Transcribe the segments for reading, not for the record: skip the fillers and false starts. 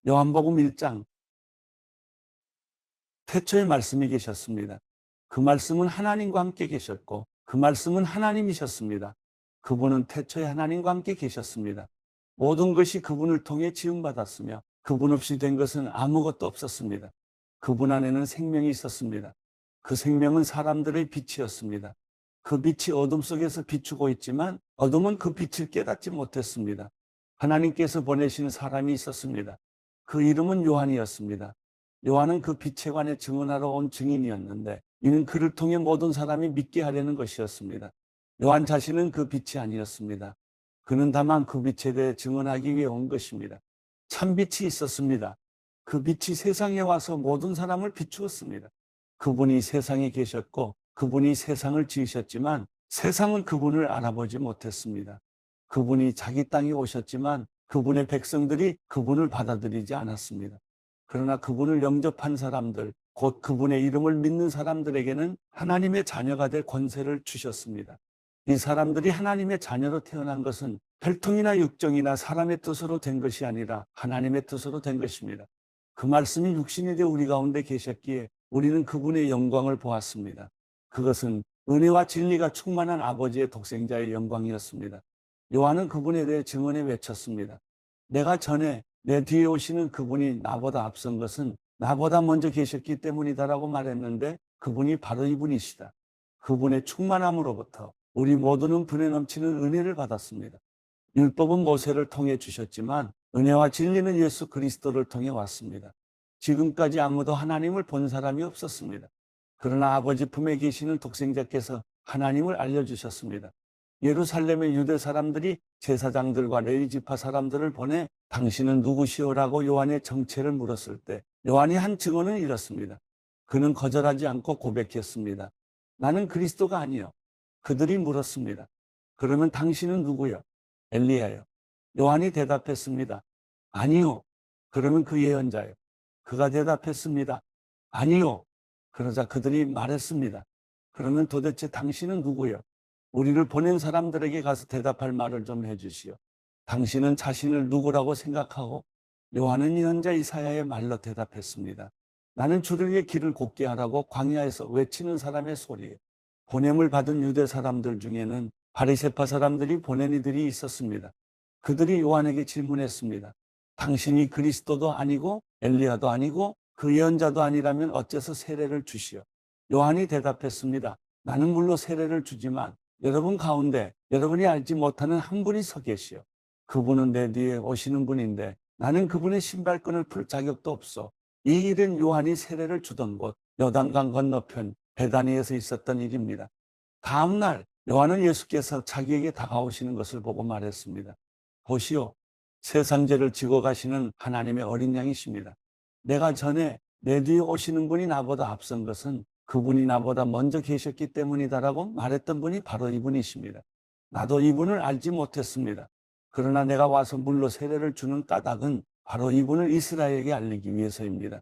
요한복음 1장 태초에 말씀이 계셨습니다. 그 말씀은 하나님과 함께 계셨고 그 말씀은 하나님이셨습니다. 그분은 태초에 하나님과 함께 계셨습니다. 모든 것이 그분을 통해 지음받았으며 그분 없이 된 것은 아무것도 없었습니다. 그분 안에는 생명이 있었습니다. 그 생명은 사람들의 빛이었습니다. 그 빛이 어둠 속에서 비추고 있지만 어둠은 그 빛을 깨닫지 못했습니다. 하나님께서 보내신 사람이 있었습니다. 그 이름은 요한이었습니다. 요한은 그 빛에 관해 증언하러 온 증인이었는데 이는 그를 통해 모든 사람이 믿게 하려는 것이었습니다. 요한 자신은 그 빛이 아니었습니다. 그는 다만 그 빛에 대해 증언하기 위해 온 것입니다. 참 빛이 있었습니다. 그 빛이 세상에 와서 모든 사람을 비추었습니다. 그분이 세상에 계셨고 그분이 세상을 지으셨지만 세상은 그분을 알아보지 못했습니다. 그분이 자기 땅에 오셨지만 그분의 백성들이 그분을 받아들이지 않았습니다. 그러나 그분을 영접한 사람들, 곧 그분의 이름을 믿는 사람들에게는 하나님의 자녀가 될 권세를 주셨습니다. 이 사람들이 하나님의 자녀로 태어난 것은 혈통이나 육정이나 사람의 뜻으로 된 것이 아니라 하나님의 뜻으로 된 것입니다. 그 말씀이 육신이 되어 우리 가운데 계셨기에 우리는 그분의 영광을 보았습니다. 그것은 은혜와 진리가 충만한 아버지의 독생자의 영광이었습니다. 요한은 그분에 대해 증언해 외쳤습니다. 내가 전에 내 뒤에 오시는 그분이 나보다 앞선 것은 나보다 먼저 계셨기 때문이다라고 말했는데 그분이 바로 이분이시다. 그분의 충만함으로부터 우리 모두는 분에 넘치는 은혜를 받았습니다. 율법은 모세를 통해 주셨지만 은혜와 진리는 예수 그리스도를 통해 왔습니다. 지금까지 아무도 하나님을 본 사람이 없었습니다. 그러나 아버지 품에 계시는 독생자께서 하나님을 알려주셨습니다. 예루살렘의 유대 사람들이 제사장들과 레위 지파 사람들을 보내 당신은 누구시오라고 요한의 정체를 물었을 때 요한이 한 증언은 이렇습니다. 그는 거절하지 않고 고백했습니다. 나는 그리스도가 아니요. 그들이 물었습니다. 그러면 당신은 누구요? 엘리야요. 요한이 대답했습니다. 아니요. 그러면 그 예언자요. 그가 대답했습니다. 아니요. 그러자 그들이 말했습니다. 그러면 도대체 당신은 누구요? 우리를 보낸 사람들에게 가서 대답할 말을 좀 해주시오. 당신은 자신을 누구라고 생각하고? 요한은 예언자 이사야의 말로 대답했습니다. 나는 주를 위해 길을 곱게 하라고 광야에서 외치는 사람의 소리예요. 보냄을 받은 유대 사람들 중에는 바리새파 사람들이 보낸 이들이 있었습니다. 그들이 요한에게 질문했습니다. 당신이 그리스도도 아니고 엘리야도 아니고 그 예언자도 아니라면 어째서 세례를 주시오? 요한이 대답했습니다. 나는 물론 세례를 주지만 여러분 가운데 여러분이 알지 못하는 한 분이 서 계시오. 그분은 내 뒤에 오시는 분인데 나는 그분의 신발끈을 풀 자격도 없어. 이 일은 요한이 세례를 주던 곳 요단강 건너편 베다니에서 있었던 일입니다. 다음 날 요한은 예수께서 자기에게 다가오시는 것을 보고 말했습니다. 보시오, 세상 죄를 지고 가시는 하나님의 어린 양이십니다. 내가 전에 내 뒤에 오시는 분이 나보다 앞선 것은 그분이 나보다 먼저 계셨기 때문이다라고 말했던 분이 바로 이분이십니다. 나도 이분을 알지 못했습니다. 그러나 내가 와서 물로 세례를 주는 까닭은 바로 이분을 이스라엘에게 알리기 위해서입니다.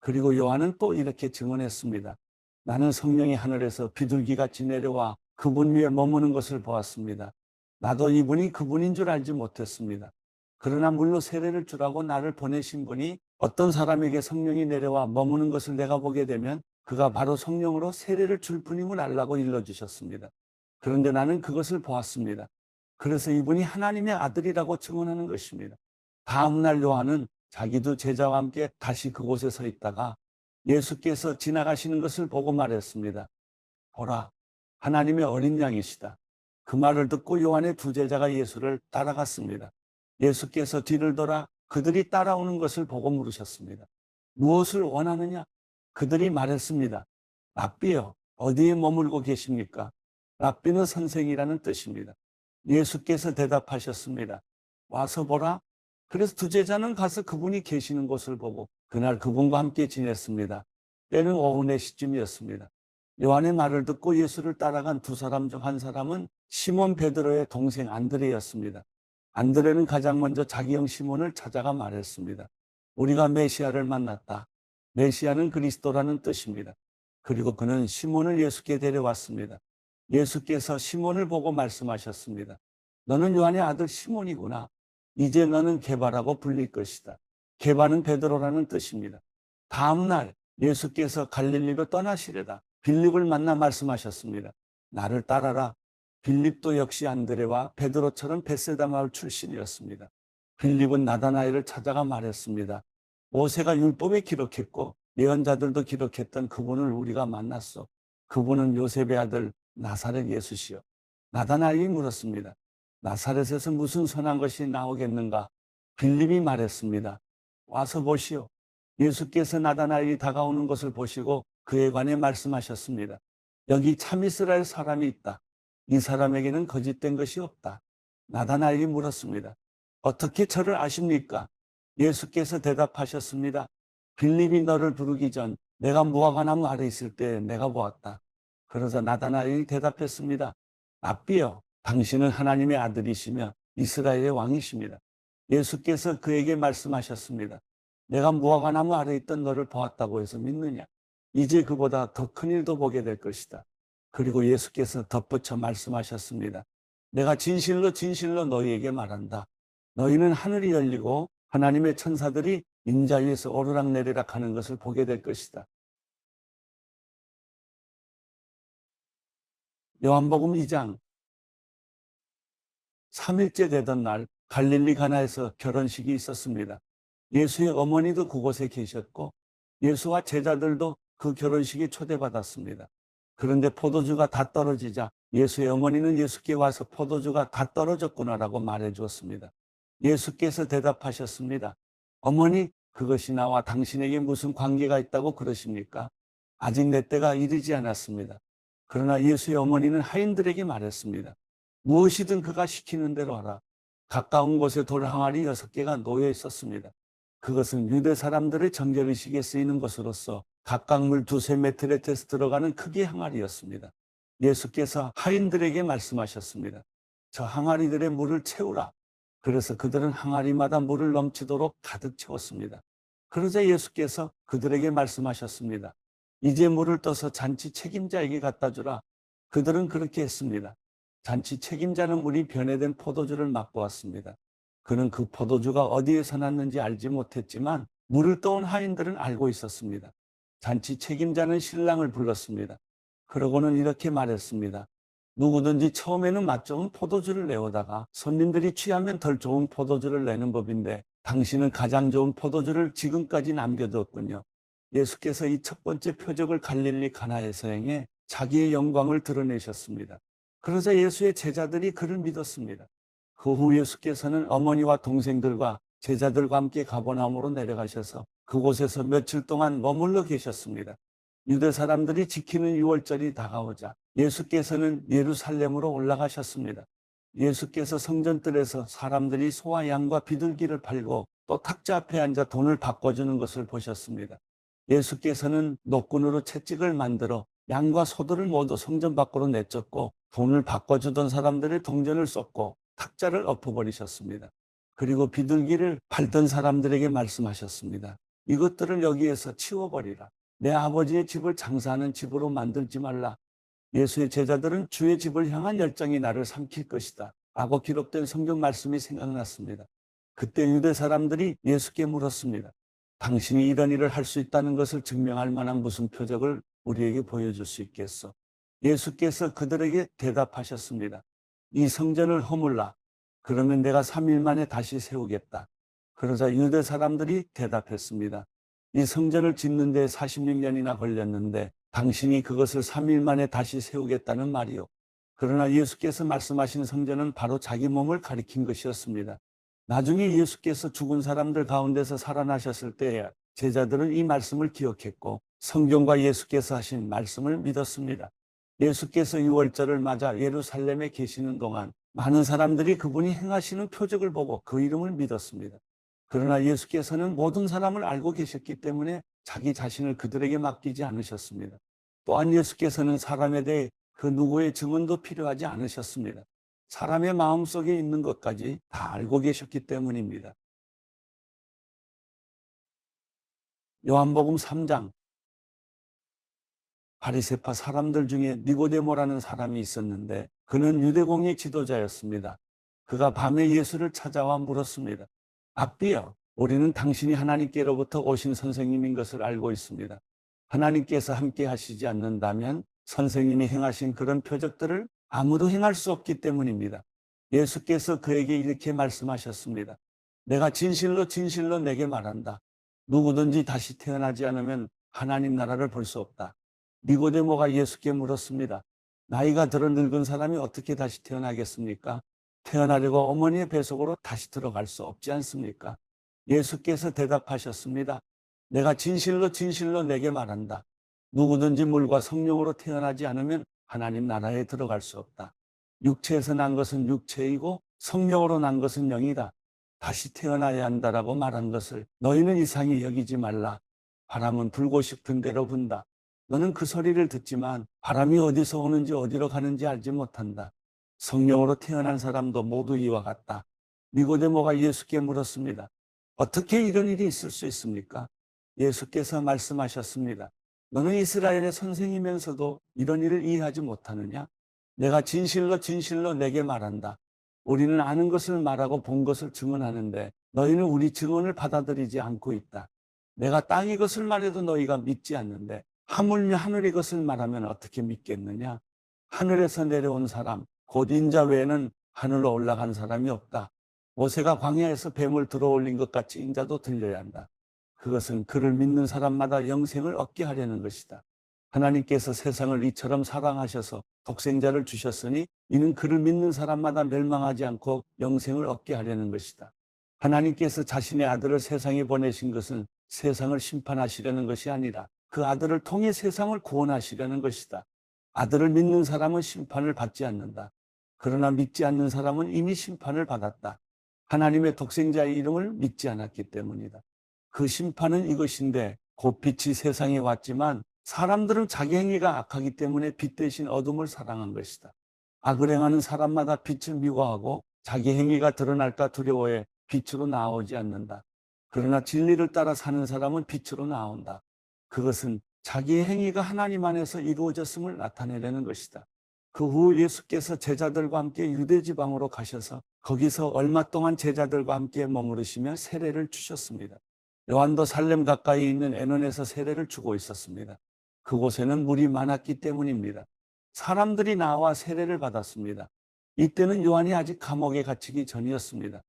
그리고 요한은 또 이렇게 증언했습니다. 나는 성령이 하늘에서 비둘기같이 내려와 그분 위에 머무는 것을 보았습니다. 나도 이분이 그분인 줄 알지 못했습니다. 그러나 물로 세례를 주라고 나를 보내신 분이 어떤 사람에게 성령이 내려와 머무는 것을 내가 보게 되면 그가 바로 성령으로 세례를 줄 분임을 알라고 일러주셨습니다. 그런데 나는 그것을 보았습니다. 그래서 이분이 하나님의 아들이라고 증언하는 것입니다. 다음 날 요한은 자기도 제자와 함께 다시 그곳에 서 있다가 예수께서 지나가시는 것을 보고 말했습니다. 보라, 하나님의 어린 양이시다. 그 말을 듣고 요한의 두 제자가 예수를 따라갔습니다. 예수께서 뒤를 돌아 그들이 따라오는 것을 보고 물으셨습니다. 무엇을 원하느냐? 그들이 말했습니다. 랍비요, 어디에 머물고 계십니까? 랍비는 선생이라는 뜻입니다. 예수께서 대답하셨습니다. 와서 보라. 그래서 두 제자는 가서 그분이 계시는 곳을 보고 그날 그분과 함께 지냈습니다. 때는 오후 4시쯤이었습니다. 요한의 말을 듣고 예수를 따라간 두 사람 중 한 사람은 시몬 베드로의 동생 안드레였습니다. 안드레는 가장 먼저 자기 형 시몬을 찾아가 말했습니다. 우리가 메시아를 만났다. 메시아는 그리스도라는 뜻입니다. 그리고 그는 시몬을 예수께 데려왔습니다. 예수께서 시몬을 보고 말씀하셨습니다. 너는 요한의 아들 시몬이구나. 이제 너는 게바라고 불릴 것이다. 게바는 베드로라는 뜻입니다. 다음 날 예수께서 갈릴리로 떠나시려다 빌립을 만나 말씀하셨습니다. 나를 따라라. 빌립도 역시 안드레와 베드로처럼 벳세다 마을 출신이었습니다. 빌립은 나다나엘을 찾아가 말했습니다. 모세가 율법에 기록했고 예언자들도 기록했던 그분을 우리가 만났어. 그분은 요셉의 아들 나사렛 예수시요. 나다나엘이 물었습니다. 나사렛에서 무슨 선한 것이 나오겠는가? 빌립이 말했습니다. 와서 보시오. 예수께서 나다나엘이 다가오는 것을 보시고 그에 관해 말씀하셨습니다. 여기 참 이스라엘 사람이 있다. 이 사람에게는 거짓된 것이 없다. 나다나엘이 물었습니다. 어떻게 저를 아십니까? 예수께서 대답하셨습니다. 빌립이 너를 부르기 전 내가 무화과나무 아래 있을 때 내가 보았다. 그러자 나다나엘이 대답했습니다. 랍비여, 당신은 하나님의 아들이시며 이스라엘의 왕이십니다. 예수께서 그에게 말씀하셨습니다. 내가 무화과나무 아래 있던 너를 보았다고 해서 믿느냐? 이제 그보다 더 큰 일도 보게 될 것이다. 그리고 예수께서 덧붙여 말씀하셨습니다. 내가 진실로 진실로 너희에게 말한다. 너희는 하늘이 열리고 하나님의 천사들이 인자 위에서 오르락내리락 하는 것을 보게 될 것이다. 요한복음 2장 3일째 되던 날 갈릴리 가나에서 결혼식이 있었습니다. 예수의 어머니도 그곳에 계셨고 예수와 제자들도 그 결혼식에 초대받았습니다. 그런데 포도주가 다 떨어지자 예수의 어머니는 예수께 와서 포도주가 다 떨어졌구나라고 말해 주었습니다. 예수께서 대답하셨습니다. 어머니, 그것이 나와 당신에게 무슨 관계가 있다고 그러십니까? 아직 내 때가 이르지 않았습니다. 그러나 예수의 어머니는 하인들에게 말했습니다. 무엇이든 그가 시키는 대로 하라. 가까운 곳에 돌 항아리 6개가 놓여 있었습니다. 그것은 유대 사람들의 정결의식에 쓰이는 것으로서 각각 물 2-3메트레테스 들어가는 크기의 항아리였습니다. 예수께서 하인들에게 말씀하셨습니다. 저 항아리들의 물을 채우라. 그래서 그들은 항아리마다 물을 넘치도록 가득 채웠습니다. 그러자 예수께서 그들에게 말씀하셨습니다. 이제 물을 떠서 잔치 책임자에게 갖다 주라. 그들은 그렇게 했습니다. 잔치 책임자는 물이 변해된 포도주를 맛보았습니다. 그는 그 포도주가 어디에서 났는지 알지 못했지만 물을 떠온 하인들은 알고 있었습니다. 잔치 책임자는 신랑을 불렀습니다. 그러고는 이렇게 말했습니다. 누구든지 처음에는 맛 좋은 포도주를 내오다가 손님들이 취하면 덜 좋은 포도주를 내는 법인데 당신은 가장 좋은 포도주를 지금까지 남겨두었군요. 예수께서 이 첫 번째 표적을 갈릴리 가나에서 행해 자기의 영광을 드러내셨습니다. 그러자 예수의 제자들이 그를 믿었습니다. 그 후 예수께서는 어머니와 동생들과 제자들과 함께 가버나움으로 내려가셔서 그곳에서 며칠 동안 머물러 계셨습니다. 유대 사람들이 지키는 유월절이 다가오자 예수께서는 예루살렘으로 올라가셨습니다. 예수께서 성전뜰에서 사람들이 소와 양과 비둘기를 팔고 또 탁자 앞에 앉아 돈을 바꿔주는 것을 보셨습니다. 예수께서는 노끈으로 채찍을 만들어 양과 소들을 모두 성전 밖으로 내쫓고 돈을 바꿔주던 사람들의 동전을 쏟고 탁자를 엎어버리셨습니다. 그리고 비둘기를 팔던 사람들에게 말씀하셨습니다. 이것들을 여기에서 치워버리라. 내 아버지의 집을 장사하는 집으로 만들지 말라. 예수의 제자들은 주의 집을 향한 열정이 나를 삼킬 것이다 라고 기록된 성경 말씀이 생각났습니다. 그때 유대 사람들이 예수께 물었습니다. 당신이 이런 일을 할 수 있다는 것을 증명할 만한 무슨 표적을 우리에게 보여줄 수 있겠소? 예수께서 그들에게 대답하셨습니다. 이 성전을 허물라. 그러면 내가 3일 만에 다시 세우겠다. 그러자 유대 사람들이 대답했습니다. 이 성전을 짓는 데 46년이나 걸렸는데 당신이 그것을 3일 만에 다시 세우겠다는 말이요. 그러나 예수께서 말씀하신 성전은 바로 자기 몸을 가리킨 것이었습니다. 나중에 예수께서 죽은 사람들 가운데서 살아나셨을 때 제자들은 이 말씀을 기억했고 성경과 예수께서 하신 말씀을 믿었습니다. 예수께서 유월절을 맞아 예루살렘에 계시는 동안 많은 사람들이 그분이 행하시는 표적을 보고 그 이름을 믿었습니다. 그러나 예수께서는 모든 사람을 알고 계셨기 때문에 자기 자신을 그들에게 맡기지 않으셨습니다. 또한 예수께서는 사람에 대해 그 누구의 증언도 필요하지 않으셨습니다. 사람의 마음속에 있는 것까지 다 알고 계셨기 때문입니다. 요한복음 3장 바리새파 사람들 중에 니고데모라는 사람이 있었는데 그는 유대공의 지도자였습니다. 그가 밤에 예수를 찾아와 물었습니다. 랍비여, 우리는 당신이 하나님께로부터 오신 선생님인 것을 알고 있습니다. 하나님께서 함께 하시지 않는다면 선생님이 행하신 그런 표적들을 아무도 행할 수 없기 때문입니다. 예수께서 그에게 이렇게 말씀하셨습니다. 내가 진실로 진실로 내게 말한다. 누구든지 다시 태어나지 않으면 하나님 나라를 볼 수 없다. 니고데모가 예수께 물었습니다. 나이가 들어 늙은 사람이 어떻게 다시 태어나겠습니까? 태어나려고 어머니의 뱃속으로 다시 들어갈 수 없지 않습니까? 예수께서 대답하셨습니다. 내가 진실로 진실로 내게 말한다. 누구든지 물과 성령으로 태어나지 않으면 하나님 나라에 들어갈 수 없다. 육체에서 난 것은 육체이고 성령으로 난 것은 영이다. 다시 태어나야 한다라고 말한 것을 너희는 이상히 여기지 말라. 바람은 불고 싶은 대로 분다. 너는 그 소리를 듣지만 바람이 어디서 오는지 어디로 가는지 알지 못한다. 성령으로 태어난 사람도 모두 이와 같다. 니고데모가 예수께 물었습니다. 어떻게 이런 일이 있을 수 있습니까? 예수께서 말씀하셨습니다. 너는 이스라엘의 선생이면서도 이런 일을 이해하지 못하느냐? 내가 진실로 진실로 내게 말한다. 우리는 아는 것을 말하고 본 것을 증언하는데 너희는 우리 증언을 받아들이지 않고 있다. 내가 땅의 것을 말해도 너희가 믿지 않는데 하물며 하늘의 것을 말하면 어떻게 믿겠느냐? 하늘에서 내려온 사람, 곧 인자 외에는 하늘로 올라간 사람이 없다. 모세가 광야에서 뱀을 들어올린 것 같이 인자도 들려야 한다. 그것은 그를 믿는 사람마다 영생을 얻게 하려는 것이다. 하나님께서 세상을 이처럼 사랑하셔서 독생자를 주셨으니 이는 그를 믿는 사람마다 멸망하지 않고 영생을 얻게 하려는 것이다. 하나님께서 자신의 아들을 세상에 보내신 것은 세상을 심판하시려는 것이 아니라 그 아들을 통해 세상을 구원하시려는 것이다. 아들을 믿는 사람은 심판을 받지 않는다. 그러나 믿지 않는 사람은 이미 심판을 받았다. 하나님의 독생자의 이름을 믿지 않았기 때문이다. 그 심판은 이것인데 곧 빛이 세상에 왔지만 사람들은 자기 행위가 악하기 때문에 빛 대신 어둠을 사랑한 것이다. 악을 행하는 사람마다 빛을 미워하고 자기 행위가 드러날까 두려워해 빛으로 나오지 않는다. 그러나 진리를 따라 사는 사람은 빛으로 나온다. 그것은 자기의 행위가 하나님 안에서 이루어졌음을 나타내려는 것이다. 그 후 예수께서 제자들과 함께 유대 지방으로 가셔서 거기서 얼마 동안 제자들과 함께 머무르시며 세례를 주셨습니다. 요한도 살렘 가까이 있는 에논에서 세례를 주고 있었습니다. 그곳에는 물이 많았기 때문입니다. 사람들이 나와 세례를 받았습니다. 이때는 요한이 아직 감옥에 갇히기 전이었습니다.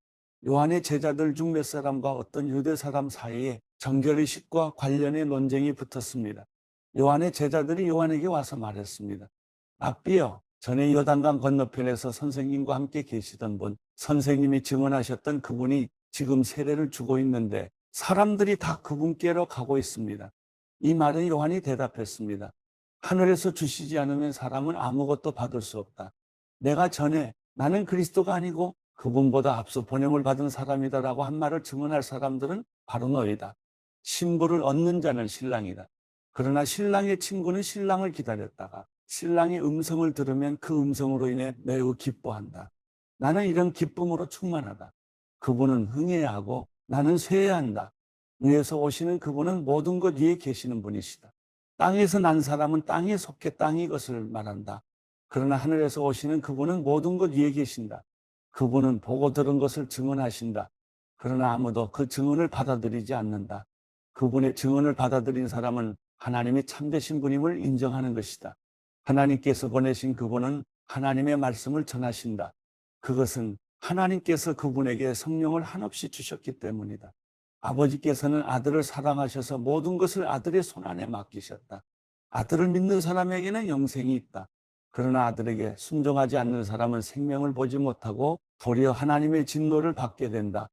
요한의 제자들 중 몇 사람과 어떤 유대 사람 사이에 정결의식과 관련의 논쟁이 붙었습니다. 요한의 제자들이 요한에게 와서 말했습니다. 랍비여, 전에 요단강 건너편에서 선생님과 함께 계시던 분, 선생님이 증언하셨던 그분이 지금 세례를 주고 있는데 사람들이 다 그분께로 가고 있습니다. 이 말에 요한이 대답했습니다. 하늘에서 주시지 않으면 사람은 아무것도 받을 수 없다. 내가 전에 나는 그리스도가 아니고 그분보다 앞서 번영을 받은 사람이다라고 한 말을 증언할 사람들은 바로 너희다. 신부를 얻는 자는 신랑이다. 그러나 신랑의 친구는 신랑을 기다렸다가 신랑의 음성을 들으면 그 음성으로 인해 매우 기뻐한다. 나는 이런 기쁨으로 충만하다. 그분은 흥해야 하고 나는 쇠해야 한다. 위에서 오시는 그분은 모든 것 위에 계시는 분이시다. 땅에서 난 사람은 땅에 속해 땅이 것을 말한다. 그러나 하늘에서 오시는 그분은 모든 것 위에 계신다. 그분은 보고 들은 것을 증언하신다. 그러나 아무도 그 증언을 받아들이지 않는다. 그분의 증언을 받아들인 사람은 하나님이 참되신 분임을 인정하는 것이다. 하나님께서 보내신 그분은 하나님의 말씀을 전하신다. 그것은 하나님께서 그분에게 성령을 한없이 주셨기 때문이다. 아버지께서는 아들을 사랑하셔서 모든 것을 아들의 손안에 맡기셨다. 아들을 믿는 사람에게는 영생이 있다. 그러나 아들에게 순종하지 않는 사람은 생명을 보지 못하고 도리어 하나님의 진노를 받게 된다.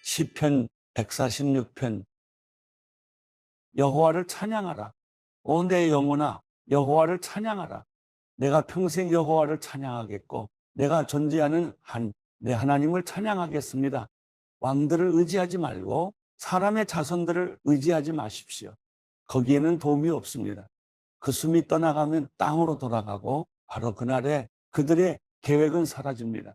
시편 146편. 여호와를 찬양하라. 오 내 영혼아, 여호와를 찬양하라. 내가 평생 여호와를 찬양하겠고 내가 존재하는 한 내 하나님을 찬양하겠습니다. 왕들을 의지하지 말고 사람의 자손들을 의지하지 마십시오. 거기에는 도움이 없습니다. 그 숨이 떠나가면 땅으로 돌아가고 바로 그날에 그들의 계획은 사라집니다.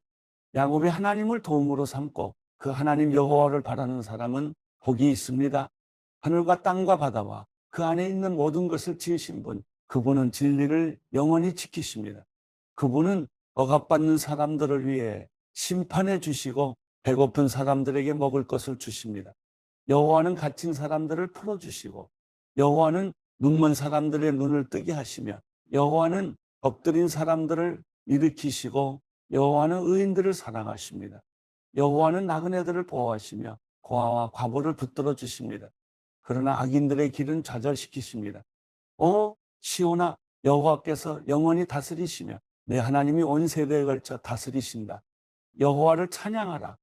야곱의 하나님을 도움으로 삼고 그 하나님 여호와를 바라는 사람은 복이 있습니다. 하늘과 땅과 바다와 그 안에 있는 모든 것을 지으신 분, 그분은 진리를 영원히 지키십니다. 그분은 억압받는 사람들을 위해 심판해 주시고 배고픈 사람들에게 먹을 것을 주십니다. 여호와는 갇힌 사람들을 풀어주시고 여호와는 눈먼 사람들의 눈을 뜨게 하시며 여호와는 엎드린 사람들을 일으키시고 여호와는 의인들을 사랑하십니다. 여호와는 나그네들을 보호하시며 고아와 과부를 붙들어 주십니다. 그러나 악인들의 길은 좌절시키십니다. 오 시온아, 여호와께서 영원히 다스리시며 내 하나님이 온 세대에 걸쳐 다스리신다. 여호와를 찬양하라.